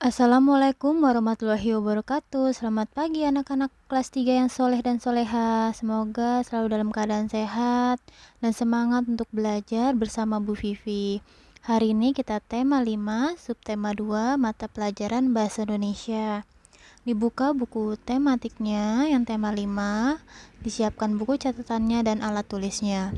Assalamualaikum warahmatullahi wabarakatuh. Selamat pagi anak-anak kelas 3 yang soleh dan soleha. Semoga selalu dalam keadaan sehat dan semangat untuk belajar bersama Bu Vivi. Hari ini kita tema 5, subtema 2, mata pelajaran Bahasa Indonesia. Dibuka buku tematiknya yang tema 5, disiapkan buku catatannya dan alat tulisnya.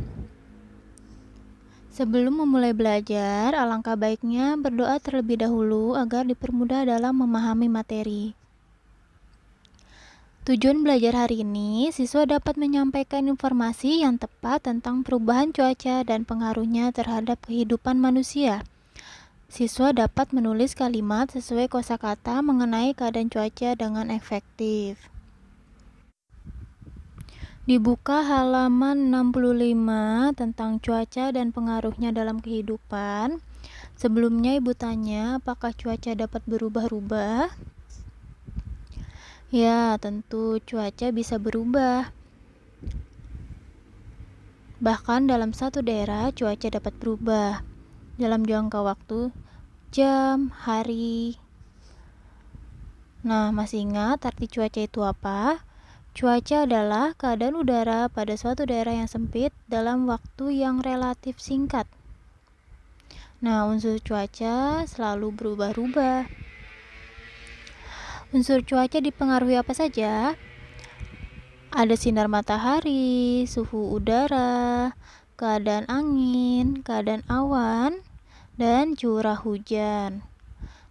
Sebelum memulai belajar, alangkah baiknya berdoa terlebih dahulu agar dipermudah dalam memahami materi. Tujuan belajar hari ini, siswa dapat menyampaikan informasi yang tepat tentang perubahan cuaca dan pengaruhnya terhadap kehidupan manusia. Siswa dapat menulis kalimat sesuai kosakata mengenai keadaan cuaca dengan efektif. Dibuka halaman 65 tentang cuaca dan pengaruhnya dalam kehidupan. Sebelumnya Ibu tanya, apakah cuaca dapat berubah-ubah? Ya, tentu cuaca bisa berubah. Bahkan dalam satu daerah, cuaca dapat berubah dalam jangka waktu, jam, hari. Nah, masih ingat arti cuaca itu apa? Cuaca adalah keadaan udara pada suatu daerah yang sempit dalam waktu yang relatif singkat. Nah, unsur cuaca selalu berubah-ubah. Unsur cuaca dipengaruhi apa saja? Ada sinar matahari, suhu udara, keadaan angin, keadaan awan, dan curah hujan.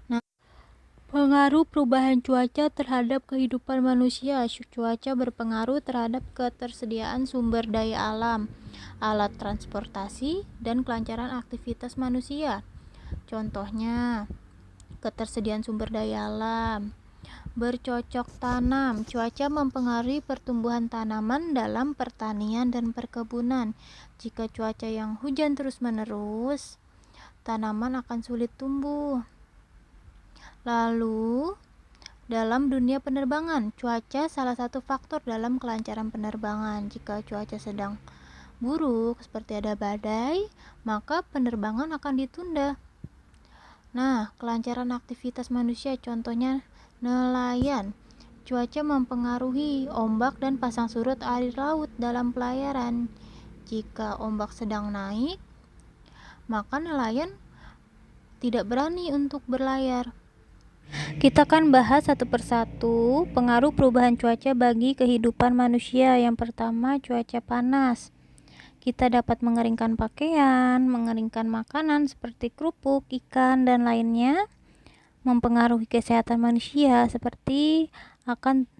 Nah, pengaruh perubahan cuaca terhadap kehidupan manusia. Cuaca berpengaruh terhadap ketersediaan sumber daya alam, alat transportasi, dan kelancaran aktivitas manusia. Contohnya, ketersediaan sumber daya alam. Bercocok tanam. Cuaca mempengaruhi pertumbuhan tanaman dalam pertanian dan perkebunan. Jika cuaca yang hujan terus-menerus, tanaman akan sulit tumbuh. Lalu, dalam dunia penerbangan, cuaca salah satu faktor dalam kelancaran penerbangan. Jika cuaca sedang buruk, seperti ada badai, maka penerbangan akan ditunda. Nah, kelancaran aktivitas manusia, contohnya nelayan. Cuaca mempengaruhi ombak dan pasang surut air laut dalam pelayaran. Jika ombak sedang naik, maka nelayan tidak berani untuk berlayar. Kita akan bahas satu persatu pengaruh perubahan cuaca bagi kehidupan manusia. Yang pertama, cuaca panas. Kita dapat mengeringkan pakaian, mengeringkan makanan seperti kerupuk, ikan, dan lainnya. Mempengaruhi kesehatan manusia seperti akan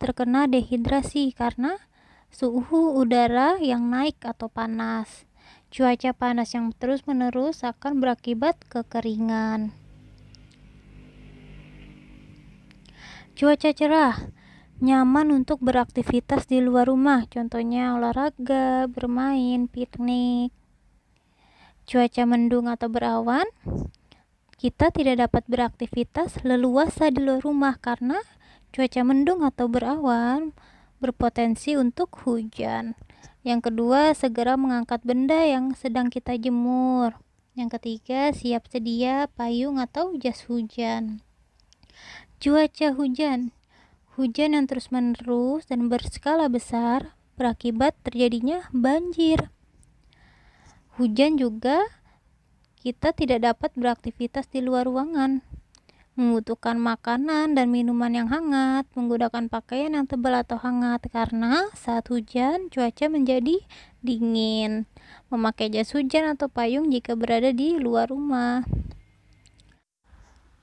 terkena dehidrasi karena suhu udara yang naik atau panas. Cuaca panas yang terus-menerus akan berakibat kekeringan. Cuaca cerah, nyaman untuk beraktivitas di luar rumah, contohnya olahraga, bermain, piknik. Cuaca mendung atau berawan, kita tidak dapat beraktivitas leluasa di luar rumah karena cuaca mendung atau berawan berpotensi untuk hujan. Yang kedua, segera mengangkat benda yang sedang kita jemur. Yang ketiga, siap sedia payung atau jas hujan. Cuaca hujan. Hujan yang terus-menerus dan berskala besar berakibat terjadinya banjir. Hujan juga kita tidak dapat beraktivitas di luar ruangan, membutuhkan makanan dan minuman yang hangat, menggunakan pakaian yang tebal atau hangat karena saat hujan cuaca menjadi dingin, memakai jas hujan atau payung jika berada di luar rumah.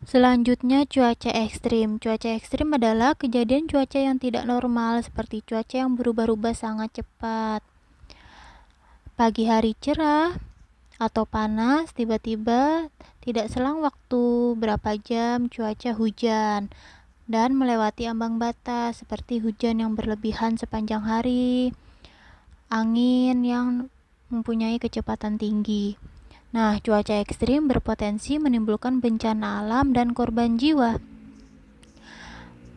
Selanjutnya, cuaca ekstrim. Cuaca ekstrim adalah kejadian cuaca yang tidak normal seperti cuaca yang berubah-ubah sangat cepat. Pagi hari cerah atau panas, tiba-tiba tidak selang waktu berapa jam cuaca hujan dan melewati ambang batas seperti hujan yang berlebihan sepanjang hari, angin yang mempunyai kecepatan tinggi. Nah, cuaca ekstrim berpotensi menimbulkan bencana alam dan korban jiwa,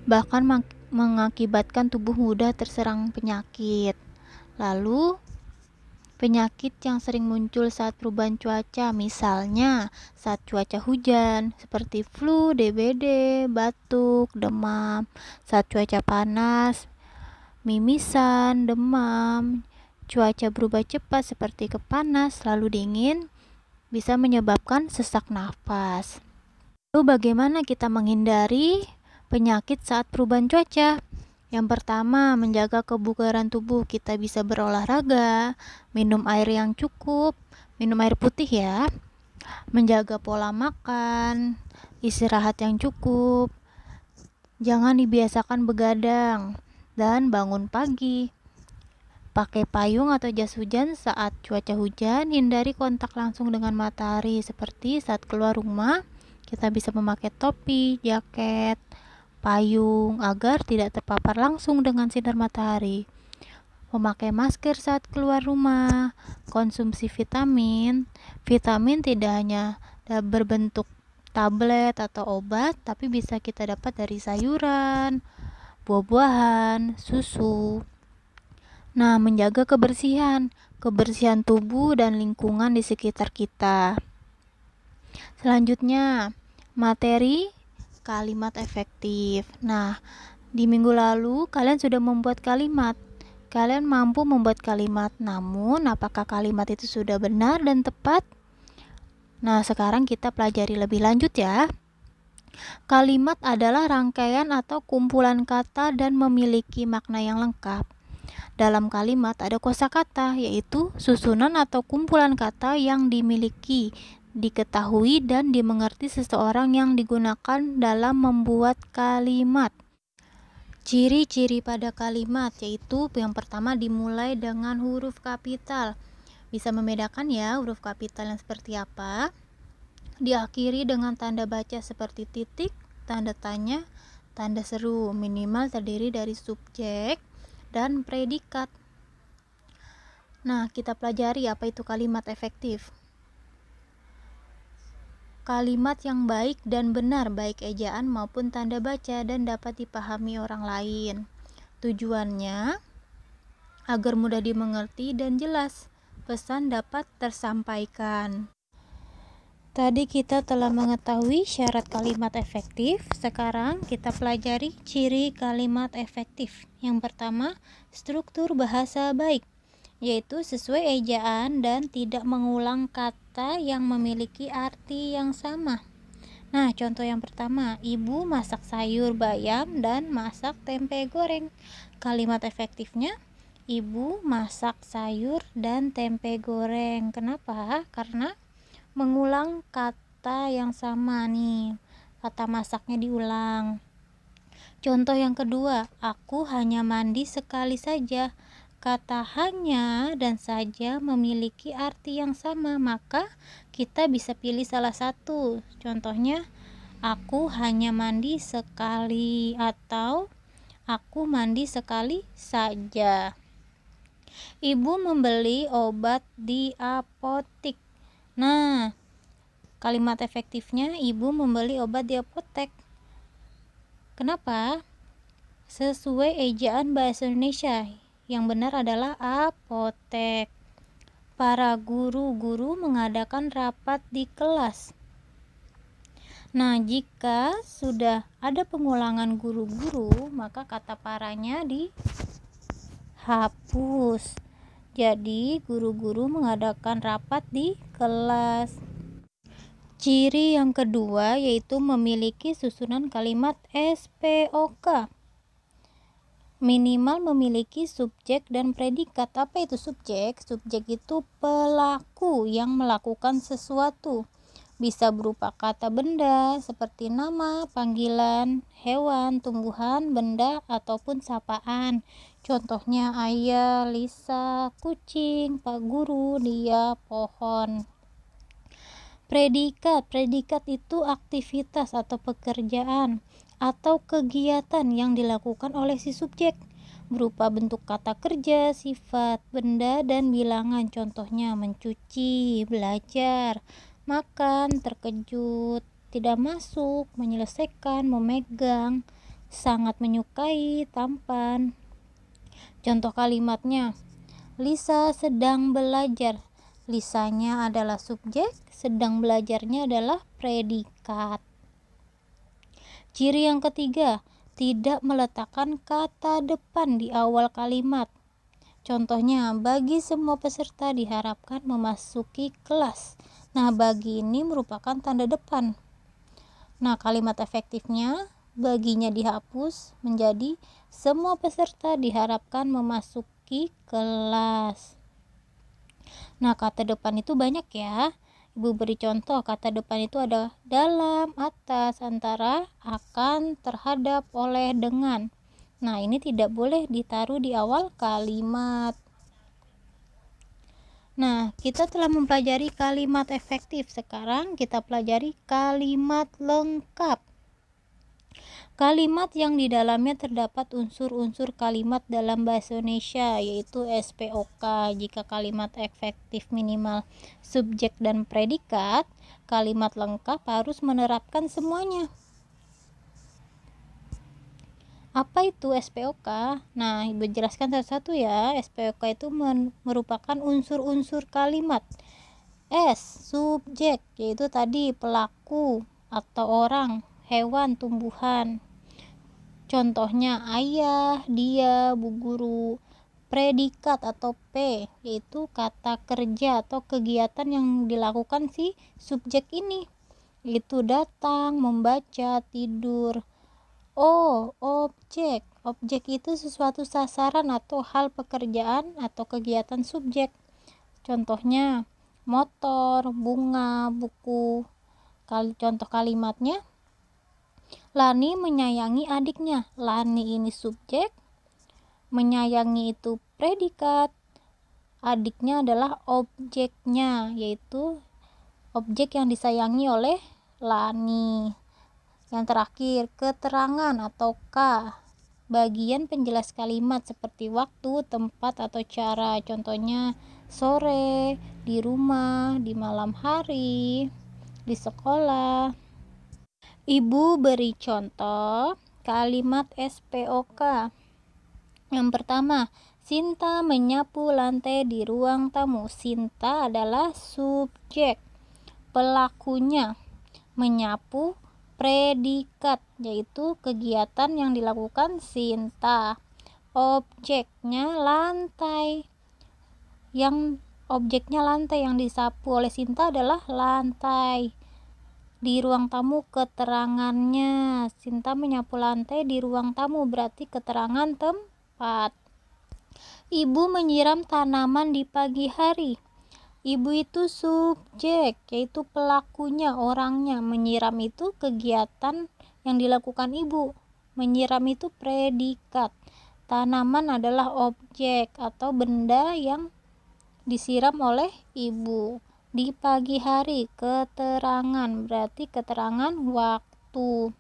bahkan mengakibatkan tubuh mudah terserang penyakit. Lalu, Penyakit yang sering muncul saat perubahan cuaca, misalnya saat cuaca hujan, seperti flu, DBD, batuk, demam. Saat cuaca panas, mimisan, demam. Cuaca berubah cepat seperti kepanas lalu dingin, bisa menyebabkan sesak nafas. Lalu bagaimana kita menghindari penyakit saat perubahan cuaca? Yang pertama, menjaga kebugaran tubuh. Kita bisa berolahraga, minum air yang cukup, minum air putih ya, menjaga pola makan, istirahat yang cukup, jangan dibiasakan begadang, dan bangun pagi. Pakai payung atau jas hujan saat cuaca hujan, hindari kontak langsung dengan matahari seperti saat keluar rumah. Kita bisa memakai topi, jaket, payung agar tidak terpapar langsung dengan sinar matahari. Memakai masker saat keluar rumah. Konsumsi vitamin. Vitamin tidak hanya berbentuk tablet atau obat, tapi bisa kita dapat dari sayuran, buah-buahan, susu. Nah, menjaga kebersihan tubuh dan lingkungan di sekitar kita. Selanjutnya, materi kalimat efektif. Nah, di minggu lalu kalian sudah membuat kalimat. Kalian mampu membuat kalimat, namun apakah kalimat itu sudah benar dan tepat? Nah, sekarang kita pelajari lebih lanjut ya. Kalimat adalah rangkaian atau kumpulan kata dan memiliki makna yang lengkap. Dalam kalimat ada kosakata, yaitu susunan atau kumpulan kata yang dimiliki, diketahui dan dimengerti seseorang yang digunakan dalam membuat kalimat. Ciri-ciri pada kalimat yaitu yang pertama dimulai dengan huruf kapital. Bisa membedakan ya huruf kapital yang seperti apa. Diakhiri dengan tanda baca seperti titik, tanda tanya, tanda seru. Minimal terdiri dari subjek dan predikat. Nah, kita pelajari apa itu kalimat efektif. Kalimat yang baik dan benar, baik ejaan maupun tanda baca, dan dapat dipahami orang lain. Tujuannya agar mudah dimengerti dan jelas, pesan dapat tersampaikan. Tadi kita telah mengetahui syarat kalimat efektif. Sekarang kita pelajari ciri kalimat efektif. Yang pertama, struktur bahasa baik, yaitu sesuai ejaan dan tidak mengulang kata yang memiliki arti yang sama. Nah, contoh yang pertama, ibu masak sayur bayam dan masak tempe goreng. Kalimat efektifnya, ibu masak sayur dan tempe goreng. Kenapa? Karena mengulang kata yang sama nih. Kata masaknya diulang. Contoh yang kedua, aku hanya mandi sekali saja. Kata hanya dan saja memiliki arti yang sama, maka kita bisa pilih salah satu. Contohnya, aku hanya mandi sekali atau aku mandi sekali saja. Ibu membeli obat di apotik. Nah, kalimat efektifnya ibu membeli obat di apotek. Kenapa? Sesuai ejaan bahasa Indonesia. Yang benar adalah apotek. Para guru-guru mengadakan rapat di kelas. Nah, jika sudah ada pengulangan guru-guru, maka kata paranya dihapus. Jadi, guru-guru mengadakan rapat di kelas. Ciri yang kedua yaitu memiliki susunan kalimat SPOK. Minimal memiliki subjek dan predikat. Apa itu subjek? Subjek itu pelaku yang melakukan sesuatu. Bisa berupa kata benda seperti nama, panggilan, hewan, tumbuhan, benda, ataupun sapaan. Contohnya ayah, Lisa, kucing, Pak Guru, dia, pohon. Predikat itu aktivitas atau pekerjaan atau kegiatan yang dilakukan oleh si subjek berupa bentuk kata kerja, sifat, benda, dan bilangan. Contohnya mencuci, belajar, makan, terkejut, tidak masuk, menyelesaikan, memegang, sangat menyukai, tampan. Contoh kalimatnya, Lisa sedang belajar. Lisanya adalah subjek, sedang belajarnya adalah predikat. Ciri yang ketiga, tidak meletakkan kata depan di awal kalimat. Contohnya, bagi semua peserta diharapkan memasuki kelas. Nah, bagi ini merupakan tanda depan. Nah, kalimat efektifnya, baginya dihapus menjadi semua peserta diharapkan memasuki kelas. Nah, kata depan itu banyak ya. Ibu beri contoh, kata depan itu ada dalam, atas, antara, akan, terhadap, oleh, dengan. Nah, ini tidak boleh ditaruh di awal kalimat. Nah, kita telah mempelajari kalimat efektif. Sekarang kita pelajari kalimat lengkap. Kalimat yang di dalamnya terdapat unsur-unsur kalimat dalam bahasa Indonesia, yaitu SPOK. Jika kalimat efektif minimal subjek dan predikat, kalimat lengkap harus menerapkan semuanya. Apa itu SPOK? Nah, Ibu jelaskan satu-satu ya. SPOK itu merupakan unsur-unsur kalimat. S, subjek, yaitu tadi pelaku atau orang, hewan, tumbuhan. Contohnya ayah, dia, bu guru. Predikat atau P, yaitu kata kerja atau kegiatan yang dilakukan si subjek ini, yaitu datang, membaca, tidur. O, objek. Objek itu sesuatu sasaran atau hal pekerjaan atau kegiatan subjek. Contohnya motor, bunga, buku. Contoh kalimatnya, Lani menyayangi adiknya. Lani ini subjek, menyayangi itu predikat, adiknya adalah objeknya, yaitu objek yang disayangi oleh Lani. Yang terakhir, keterangan atau K, bagian penjelas kalimat seperti waktu, tempat, atau cara. Contohnya sore, di rumah, di malam hari, di sekolah. Ibu beri contoh kalimat SPOK. Yang pertama, Sinta menyapu lantai di ruang tamu. Sinta adalah subjek, pelakunya. Menyapu predikat, yaitu kegiatan yang dilakukan Sinta. Objeknya lantai, yang disapu oleh Sinta adalah lantai. Di ruang tamu, keterangannya, Sinta menyapu lantai di ruang tamu, berarti keterangan tempat. Ibu menyiram tanaman di pagi hari. Ibu itu subjek, yaitu pelakunya, orangnya. Menyiram itu kegiatan yang dilakukan ibu. Menyiram itu predikat. Tanaman adalah objek atau benda yang disiram oleh ibu. Di pagi hari, keterangan, berarti keterangan waktu.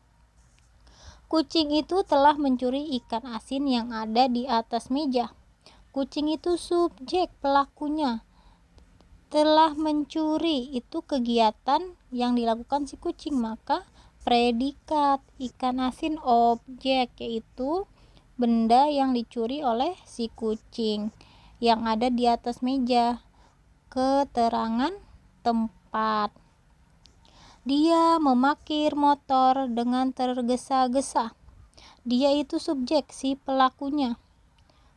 Kucing itu telah mencuri ikan asin yang ada di atas meja. Kucing itu subjek, pelakunya. Telah mencuri itu kegiatan yang dilakukan si kucing, maka predikat. Ikan asin objek, yaitu benda yang dicuri oleh si kucing yang ada di atas meja. Keterangan tempat. Dia memakir motor dengan tergesa-gesa. Dia itu subjek, si pelakunya.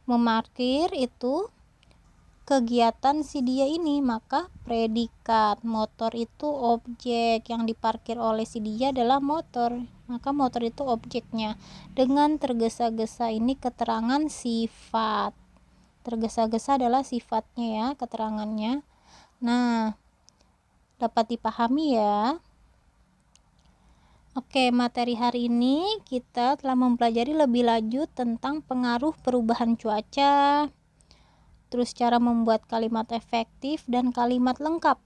Memarkir itu kegiatan si dia ini, maka predikat. Motor itu objek, yang diparkir oleh si dia adalah motor, maka motor itu objeknya. Dengan tergesa-gesa ini keterangan sifat. Tergesa-gesa adalah sifatnya ya, keterangannya. Nah, dapat dipahami ya. Oke, materi hari ini kita telah mempelajari lebih lanjut tentang pengaruh perubahan cuaca, terus cara membuat kalimat efektif dan kalimat lengkap.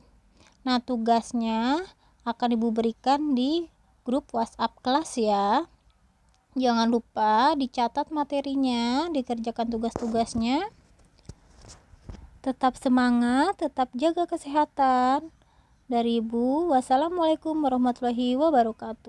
Nah, tugasnya akan Ibu berikan di grup WhatsApp kelas ya. Jangan lupa dicatat materinya, dikerjakan tugas-tugasnya. Tetap semangat, tetap jaga kesehatan. Dari Ibu, wassalamualaikum warahmatullahi wabarakatuh.